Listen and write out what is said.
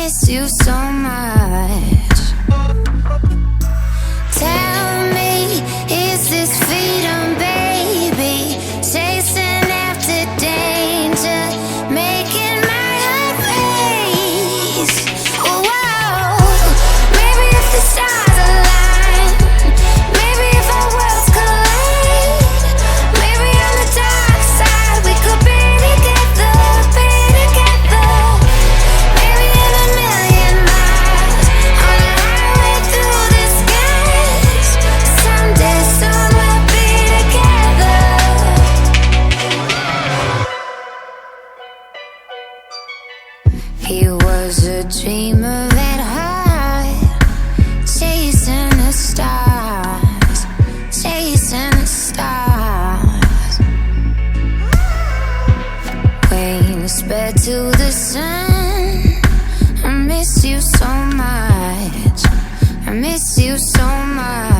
miss you so much. Tell me, is this freedom, baby? Chasing after danger, making my heart race. Whoa, maybe if the stars align, maybe if our worlds collide, maybe on the dark side we could be together, be together. Maybe in a million miles on a highway through the skies, someday soon we'll be together. He was a dreamer at heart, chasing the stars, chasing the stars. Wings spread to the sun. I miss you so much, I miss you so much.